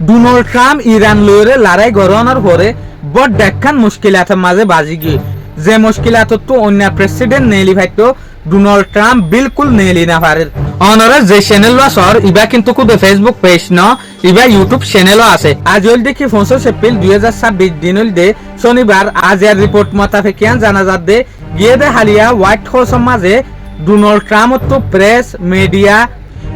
Donald Trump Iran লইরে লড়াই গড়ানোর পরে বড় দেখান মুশকিলাতের মাঝে বাজি গিয়ে যে মুশকিলাত তো অন্য প্রেসিডেন্ট নেলি ভাইতো ডোনাল্ড ট্রাম্প বিলকুল নেলি না পারে অনরা যে চ্যানেল বা সর ইবা কিন্তু খুব ফেসবুক পেজ ন ইবা ইউটিউব চ্যানেলও আছে আজ হল দেখি 25 এপ্রিল 2026 দিন হল দে শনিবার আজ এর রিপোর্ট মোতাবেকিয়ান জানা যাচ্ছে গিয়ে দে হালিয়া হোয়াইট হাউসের মাঝে ডোনাল্ড ট্রাম্প তো প্রেস মিডিয়া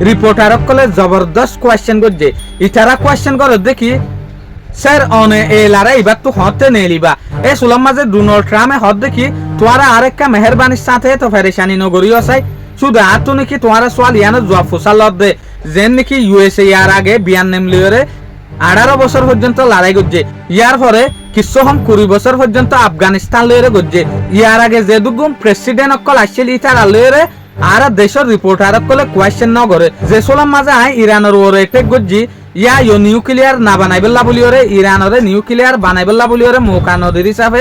রিপোর্টারক কলে জবরদস্ত কোয়েশ্চেন করছে ইতারা কোয়েশ্চেন করে দেখি স্যার অনে এ লারা এবার তো হতে নেলিবা এ সুলম মাঝে ডোনাল্ড ট্রাম্পে হত দেখি তোরা আরেকটা মেহরবানির সাথে তো ফেরেশানি নগরী আসাই শুধু আর তো নাকি তোরা সোয়াল ইয়ানো জবাব ফুসাল দে যেন নাকি ইউএসএ ইয়ার আগে বিয়ান নেমলিওরে 18 বছর পর্যন্ত লড়াই করছে ইয়ার পরে কিছু হম 20 বছর পর্যন্ত আফগানিস্তান লইরে করছে ইয়ার আগে যে দুগুম প্রেসিডেন্ট অকল আসছিল ইতারা লইরে আর দেশের রিপোর্টার কলে কোয়েশ্চেন ন করে যে সোলাম মাঝে আই ইরানের ওরে এটেক গজ্জি ইয়া ইও নিউক্লিয়ার না বানাইবেলা বলিওরে ইরানরে নিউক্লিয়ার বানাইবেলা বলিওরে মৌকা নদীর হিসাবে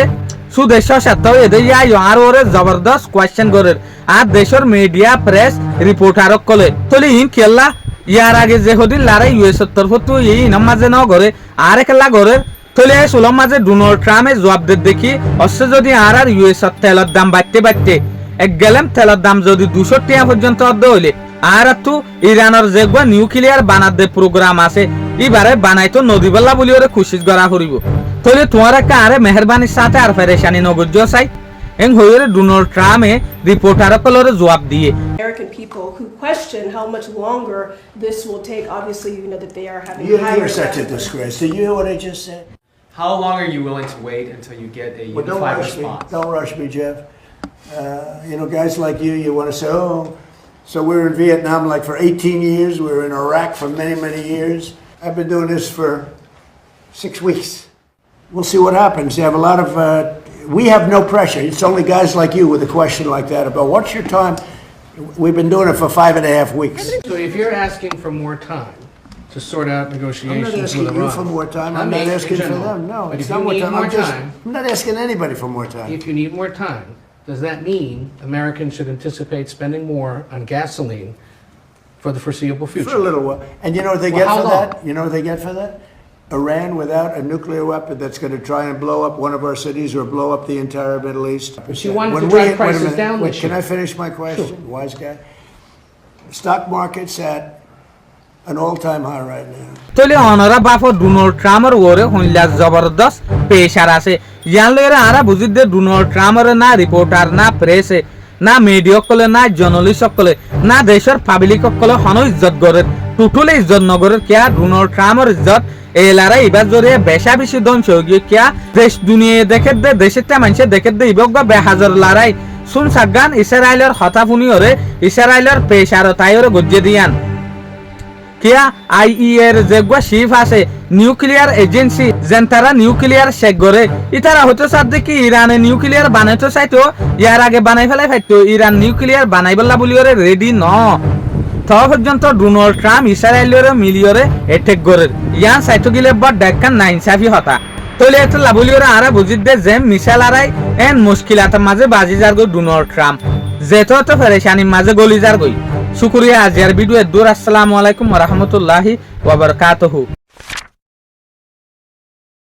সুদেশের সাথে এদের ইয়া ইও আর ওরে জবরদস্ত কোয়েশ্চেন করে আর দেশের মিডিয়া প্রেস রিপোর্টার কলে তলি ইন খেলা ইয়ার আগে যে হদিন লড়াই ইউএস তরফ তো এই নাম মাঝে ন করে আর খেলা করে তলে সোলাম মাঝে ডোনাল্ড ট্রাম্পে জবাব দে দেখি অবশ্য যদি আর ইউএস তেলের দাম বাড়তে এক গেলাম তেলের দাম যদি 200 টাকা পর্যন্ত অর্ধ হইলে আর তো ইরানের যে নিউক্লিয়ার বানাতে প্রোগ্রাম আছে এবারে বানাইতো নদীবেলা বলি ওরে খুশি করা করিব তাহলে তোমার একটা আরে মেহরবানির সাথে আর ফেরেশানি নগর্য চাই এং হইরে ডোনাল্ড ট্রাম্পে রিপোর্টার কলরে জবাব দিয়ে American people who question how much longer this will take. Obviously, you know that they are having You're such a disgrace. Did you hear what I just said? How long are you willing to wait until you get a Well, don't unified rush me. response? Don't rush me, Jeff. You know, guys like you want to say, oh, so we're in Vietnam like for 18 years. We're in Iraq for many, many years. I've been doing this for 6 weeks. We'll see what happens. You have a lot of, we have no pressure. It's only guys like you with a question like that about what's your time. We've been doing it for 5.5 weeks. So if you're asking for more time to sort out I'm negotiations not asking with you Iran, for more time. I I'm mean, not in asking for general. them. No, But it's if not you more need time. more time, I'm not asking anybody for more time. if you need more time, does that mean Americans should anticipate spending more on gasoline for the foreseeable future? For a little while. And you know what they Well, get how for long? that? You know what they get for that? Iran without a nuclear weapon that's going to try and blow up one of our cities or blow up the entire Middle East. But you wanted When to we- drive wait a prices minute. down Wait, this can year. I finish my question? Wise guy. Stock market's at an all-time high right now. তলে অনরা বাপ Donald ট্রাম্পের ওরে হইলা জবরদস্ত পেশার আছে ইয়ান লইরে আরা বুঝি দে Donald ট্রাম্পের না রিপোর্টার না প্রেসে না মিডিয়া কলে না জার্নালিস্ট কলে না দেশের পাবলিক কলে হন ইজ্জত করে টুটুলে ইজ্জত নগরে কিয়া ডোনাল্ড ট্রাম্পের ইজ্জত এলারা এবার জোরে বেশা বেশি ধ্বংস হয়ে কিয়া দেশ দুনিয়া দেখে দে দেশের মানুষে দেখে দে ইবক বা বেহাজার লড়াই শুন সাগান ইসরায়েলের হতাফুনি ওরে ইসরায়েলের পেশার তাই ওরে গজ্জে দিয়ান কিয়া আইইএর যেগুয়া শিফ আছে নিউক্লিয়ার এজেন্সি যেন তারা নিউক্লিয়ার শেক করে ইতারা হতে সাথে কি ইরানে নিউক্লিয়ার বানাইতে চাইতো ইয়ার আগে বানাই ফেলাই ফাইতো ইরান নিউক্লিয়ার বানাইবেলা বলি ওরে রেডি ন তো পর্যন্ত ডোনাল্ড ট্রাম্প ইসরায়েলের মিলিয়রে এটেক করে ইয়ান চাইতো গিলে বড় ডাক্কান না ইনসাফি হতা তলে এত লাবলি ওরে আরা বুঝিত দে যে মিসাল আরাই এন মুশকিলাতের মাঝে বাজি যার গই ডোনাল্ড ট্রাম্প যেত তো ফেরেশানির মাঝে গলি যার গই শুকরিয়া আজিয়ার ভিডিও দূর আসসালামু আলাইকুম ওয়া রাহমাতুল্লাহি ওয়া বারাকাতুহু।